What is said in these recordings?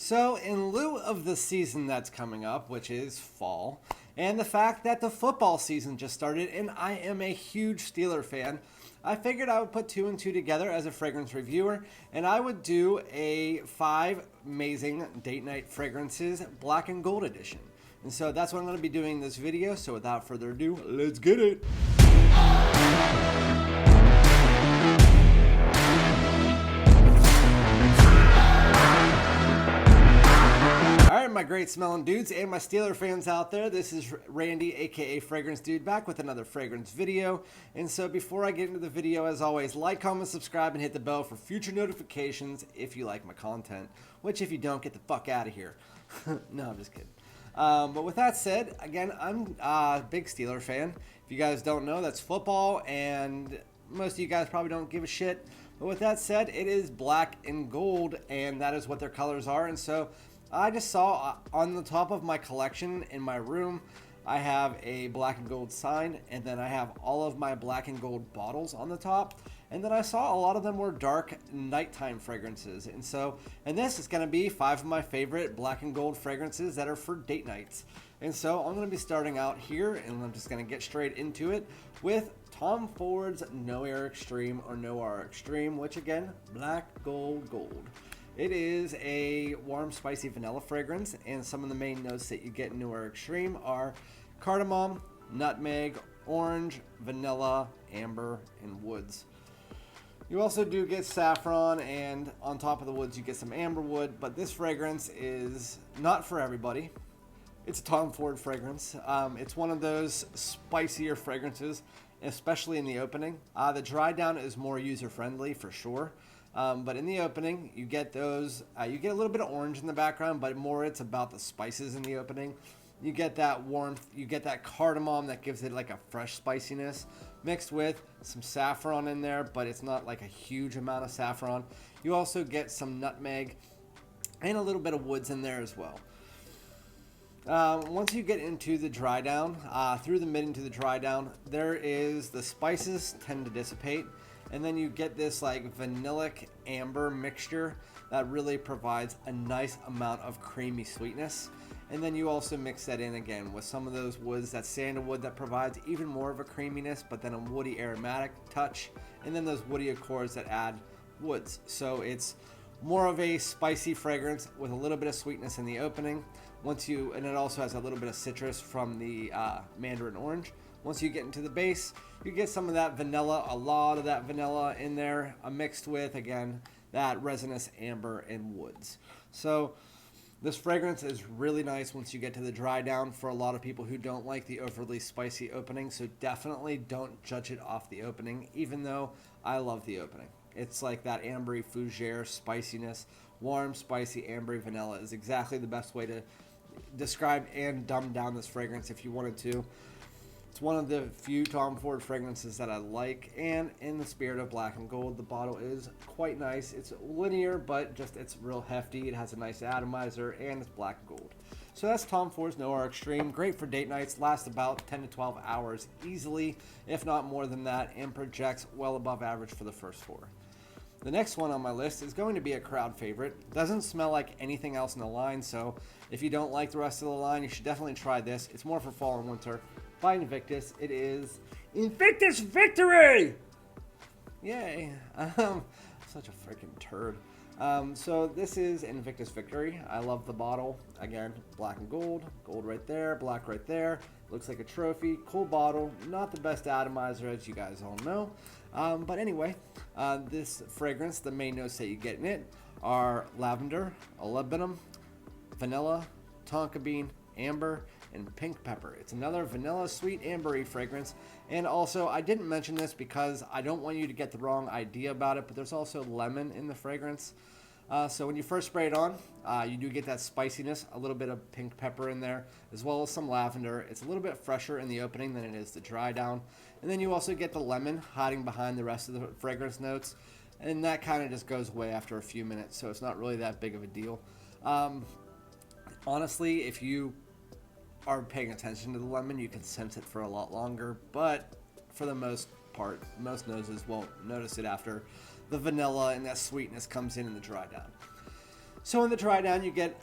So, in lieu of the season that's coming up, which is fall, and the fact that the football season just started and I am a huge Steeler fan, I figured I would put two and two together as a fragrance reviewer, and I would do a 5 amazing date night fragrances black and gold edition. And so that's what I'm going to be doing in this video, so without further ado, let's get it! Alright, my great smelling dudes and my Steeler fans out there, this is Randy, aka Fragrance Dude, back with another fragrance video. And so before I get into the video, as always, like, comment, subscribe, and hit the bell for future notifications if you like my content. Which, if you don't, get the fuck out of here. No, I'm just kidding. But with that said, again, I'm a big Steeler fan. If you guys don't know, that's football, and most of you guys probably don't give a shit. But with that said, it is black and gold, and that is what their colors are. And so I just saw on the top of my collection in my room, I have a black and gold sign, and then I have all of my black and gold bottles on the top. And then I saw a lot of them were dark nighttime fragrances. And this is going to be 5 of my favorite black and gold fragrances that are for date nights. And so I'm going to be starting out here, and I'm just going to get straight into it with Tom Ford's Noir Extreme, or Noir Extreme, which again, black, gold, gold. It is a warm, spicy vanilla fragrance, and some of the main notes that you get in Noir Extreme are cardamom, nutmeg, orange, vanilla, amber, and woods. You also do get saffron, and on top of the woods you get some amber wood, but this fragrance is not for everybody. It's a Tom Ford fragrance. It's one of those spicier fragrances, especially in the opening. The dry down is more user-friendly for sure. But in the opening, you get those, you get a little bit of orange in the background, but more it's about the spices in the opening. You get that warmth, you get that cardamom that gives it like a fresh spiciness, mixed with some saffron in there, but it's not like a huge amount of saffron. You also get some nutmeg and a little bit of woods in there as well. Once you get into the dry down, through the mid into the dry down, the spices tend to dissipate. And then you get this like vanillic amber mixture that really provides a nice amount of creamy sweetness. And then you also mix that in again with some of those woods, that sandalwood that provides even more of a creaminess, but then a woody aromatic touch. And then those woody accords that add woods. So it's more of a spicy fragrance with a little bit of sweetness in the opening. And it also has a little bit of citrus from the mandarin orange. Once you get into the base, you get some of that vanilla, a lot of that vanilla in there, mixed with, again, that resinous amber and woods. So this fragrance is really nice once you get to the dry down for a lot of people who don't like the overly spicy opening. So definitely don't judge it off the opening, even though I love the opening. It's like that ambery fougere spiciness. Warm, spicy, ambery vanilla is exactly the best way to describe and dumb down this fragrance if you wanted to. It's one of the few Tom Ford fragrances that I like, and in the spirit of black and gold, the bottle is quite nice. It's linear, but it's real hefty. It has a nice atomizer, and it's black and gold. So that's Tom Ford's Noir Extreme. Great for date nights, lasts about 10 to 12 hours easily, if not more than that, and projects well above average for the first 4. The next one on my list is going to be a crowd favorite. Doesn't smell like anything else in the line, so if you don't like the rest of the line, you should definitely try this. It's more for fall and winter. By Invictus, it is Invictus Victory! Yay. Such a freaking turd. So this is Invictus Victory. I love the bottle. Again, black and gold. Gold right there, black right there. Looks like a trophy. Cool bottle. Not the best atomizer, as you guys all know. But anyway, this fragrance, the main notes that you get in it are lavender, olebonum, vanilla, tonka bean, amber, and pink pepper. It's another vanilla sweet ambery fragrance. And also, I didn't mention this because I don't want you to get the wrong idea about it, but there's also lemon in the fragrance. So when you first spray it on, you do get that spiciness, a little bit of pink pepper in there, as well as some lavender. It's a little bit fresher in the opening than it is the dry down. And then you also get the lemon hiding behind the rest of the fragrance notes. And that kind of just goes away after a few minutes, so it's not really that big of a deal. Honestly, if you are paying attention to the lemon, you can sense it for a lot longer, but for the most part, most noses won't notice it after the vanilla and that sweetness comes in the dry down. So in the dry down, you get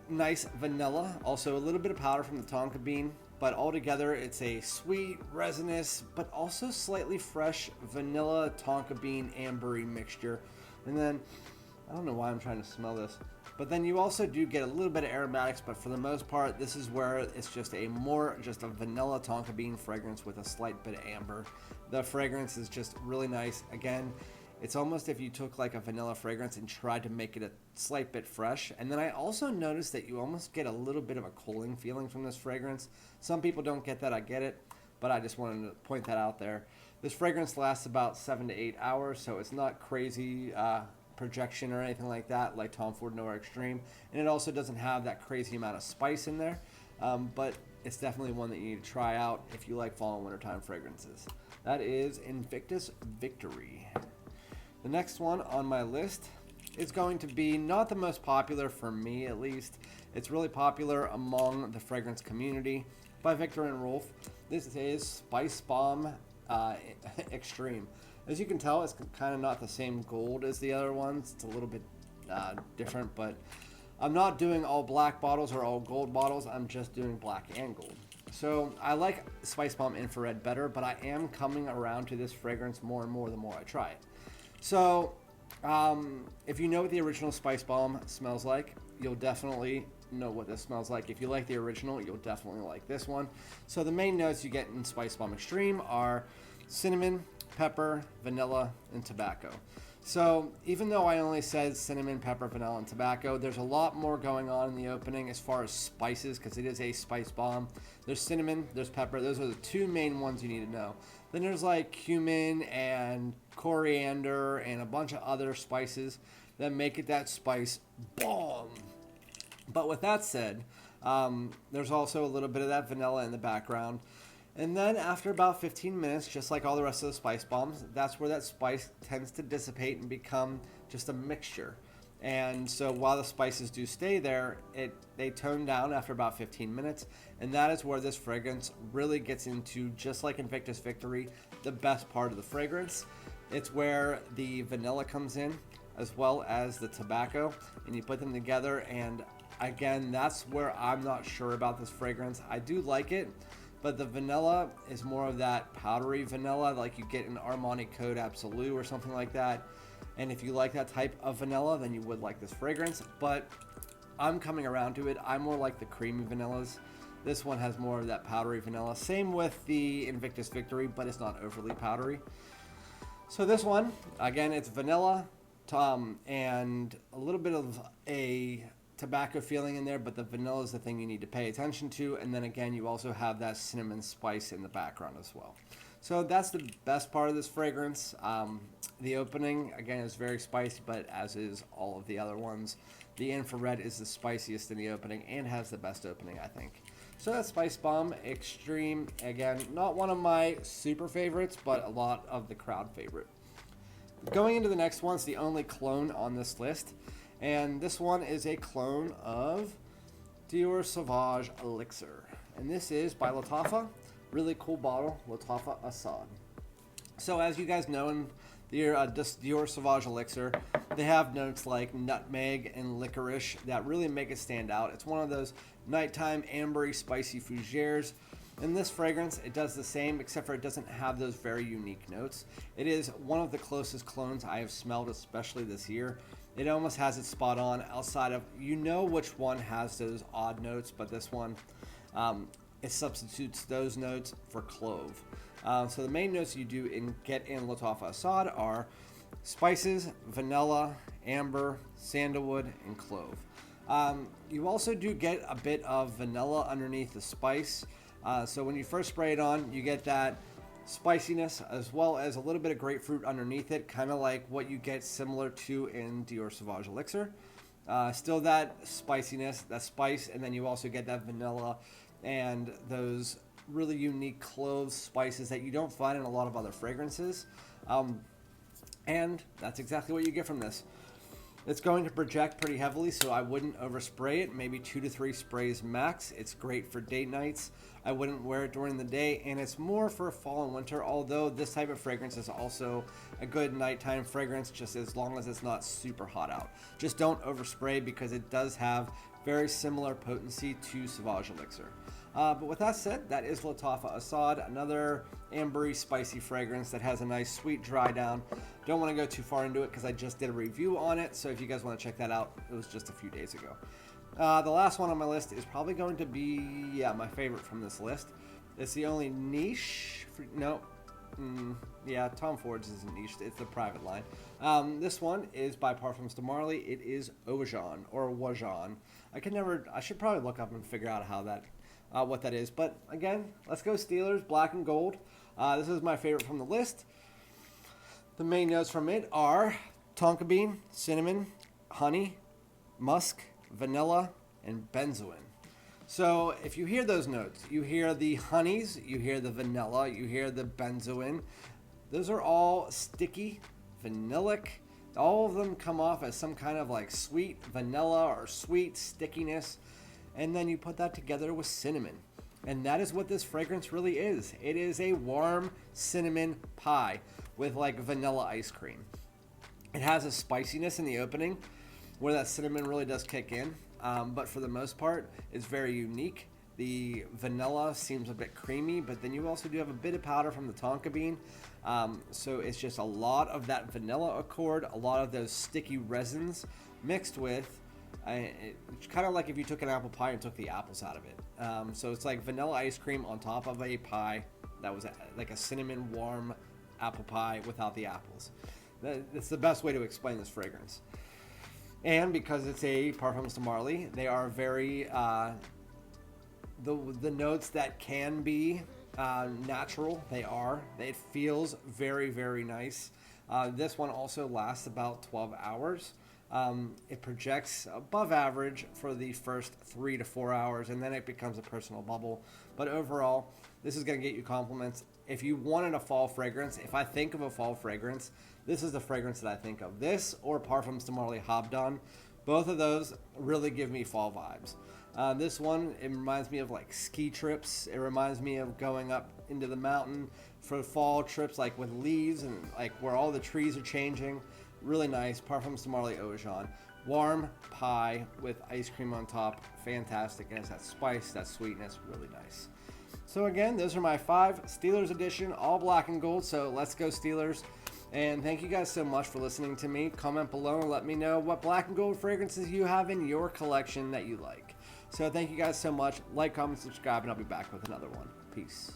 nice vanilla, also a little bit of powder from the tonka bean, but altogether it's a sweet, resinous, but also slightly fresh vanilla tonka bean ambery mixture. And then, I don't know why I'm trying to smell this, but then you also do get a little bit of aromatics, but for the most part, this is where it's just a vanilla tonka bean fragrance with a slight bit of amber. The fragrance is just really nice. Again, it's almost if you took like a vanilla fragrance and tried to make it a slight bit fresh. And then I also noticed that you almost get a little bit of a cooling feeling from this fragrance. Some people don't get that, I get it, but I just wanted to point that out there. This fragrance lasts about 7 to 8 hours, so it's not crazy projection or anything like that, like Tom Ford Noir Extreme. And it also doesn't have that crazy amount of spice in there, but it's definitely one that you need to try out if you like fall and wintertime fragrances. That is Invictus Victory. The next one on my list is going to be not the most popular for me, at least. It's really popular among the fragrance community by Viktor and Rolf. This is Spicebomb Extreme. As you can tell, it's kind of not the same gold as the other ones. It's a little bit different, but I'm not doing all black bottles or all gold bottles. I'm just doing black and gold. So I like Spicebomb Infrared better, but I am coming around to this fragrance more and more the more I try it. So, if you know what the original Spicebomb smells like, you'll definitely know what this smells like. If you like the original, you'll definitely like this one. So the main notes you get in Spicebomb Extreme are cinnamon, pepper, vanilla, and tobacco. So even though I only said cinnamon, pepper, vanilla, and tobacco, there's a lot more going on in the opening as far as spices, because it is a spice bomb. There's cinnamon, there's pepper. Those are the two main ones you need to know. Then there's like cumin and coriander and a bunch of other spices that make it that spice bomb. But with that said, there's also a little bit of that vanilla in the background. And then after about 15 minutes, just like all the rest of the spice bombs, that's where that spice tends to dissipate and become just a mixture. And so while the spices do stay there, they tone down after about 15 minutes. And that is where this fragrance really gets into, just like Invictus Victory, the best part of the fragrance. It's where the vanilla comes in as well as the tobacco, and you put them together. And again, that's where I'm not sure about this fragrance. I do like it, but the vanilla is more of that powdery vanilla like you get in Armani Code Absolute or something like that. And if you like that type of vanilla, then you would like this fragrance. But I'm coming around to it. I more like the creamy vanillas. This one has more of that powdery vanilla. Same with the Invictus Victory, but it's not overly powdery. So this one, again, it's vanilla, and a little bit of a tobacco feeling in there, but the vanilla is the thing you need to pay attention to. And then again, you also have that cinnamon spice in the background as well. So that's the best part of this fragrance. The opening, again, is very spicy, but as is all of the other ones. The infrared is the spiciest in the opening and has the best opening, I think. So that's Spicebomb Extreme. Again, not one of my super favorites, but a lot of the crowd favorite. Going into the next one, it's the only clone on this list. And this one is a clone of Dior Sauvage Elixir. And this is by Lattafa. Really cool bottle, Lattafa Asad. So as you guys know, in the Dior Sauvage Elixir, they have notes like nutmeg and licorice that really make it stand out. It's one of those nighttime ambery spicy fougères. In this fragrance, it does the same, except for it doesn't have those very unique notes. It is one of the closest clones I have smelled, especially this year. It almost has it spot on outside of, you know which one has those odd notes, but this one, it substitutes those notes for clove. So the main notes you do get in Lattafa Asad are spices, vanilla, amber, sandalwood, and clove. You also do get a bit of vanilla underneath the spice. So when you first spray it on, you get that spiciness as well as a little bit of grapefruit underneath it, kind of like what you get similar to in Dior Sauvage Elixir. Still that spiciness, that spice, and then you also get that vanilla and those really unique clove spices that you don't find in a lot of other fragrances. And that's exactly what you get from this. It's going to project pretty heavily, so I wouldn't overspray it. Maybe 2 to 3 sprays max. It's great for date nights. I wouldn't wear it during the day, and it's more for fall and winter, although this type of fragrance is also a good nighttime fragrance, just as long as it's not super hot out. Just don't overspray because it does have very similar potency to Sauvage Elixir. But with that said, that is Lattafa Asad, another ambery, spicy fragrance that has a nice sweet dry down. Don't want to go too far into it because I just did a review on it, so if you guys want to check that out, it was just a few days ago. The last one on my list is probably going to be, my favorite from this list. It's the only niche, Tom Ford's is a niche, it's the private line. This one is by Parfums de Marly. It is Oajan, or Oajan. I should probably look up and figure out how that, what that is. But again, let's go Steelers, black and gold. This is my favorite from the list. The main notes from it are tonka bean, cinnamon, honey, musk, vanilla, and benzoin. So if you hear those notes, you hear the honeys, you hear the vanilla, you hear the benzoin. Those are all sticky, vanillic. All of them come off as some kind of like sweet vanilla or sweet stickiness. And then you put that together with cinnamon. And that is what this fragrance really is. It is a warm cinnamon pie with like vanilla ice cream. It has a spiciness in the opening where that cinnamon really does kick in. But for the most part, it's very unique. The vanilla seems a bit creamy, but then you also do have a bit of powder from the tonka bean. So it's just a lot of that vanilla accord, a lot of those sticky resins mixed with, it's kind of like if you took an apple pie and took the apples out of it. So it's like vanilla ice cream on top of a pie that was like a cinnamon warm apple pie without the apples. That's the best way to explain this fragrance. And because it's a Parfums de Marly, they are very, the notes that can be natural, they are. It feels very, very nice. This one also lasts about 12 hours. It projects above average for the first 3 to 4 hours, and then it becomes a personal bubble. But overall, this is going to get you compliments. If you wanted a fall fragrance, if I think of a fall fragrance, this is the fragrance that I think of. This or Parfums de Marly Hobdon. Both of those really give me fall vibes. This one, it reminds me of like ski trips. It reminds me of going up into the mountain for fall trips, like with leaves and like where all the trees are changing. Really nice. Parfums de Marly Oajan. Warm pie with ice cream on top. Fantastic. It has that spice, that sweetness. Really nice. So again, those are my 5 Steelers edition, all black and gold. So let's go Steelers. And thank you guys so much for listening to me. Comment below and let me know what black and gold fragrances you have in your collection that you like. So thank you guys so much. Like, comment, subscribe, and I'll be back with another one. Peace.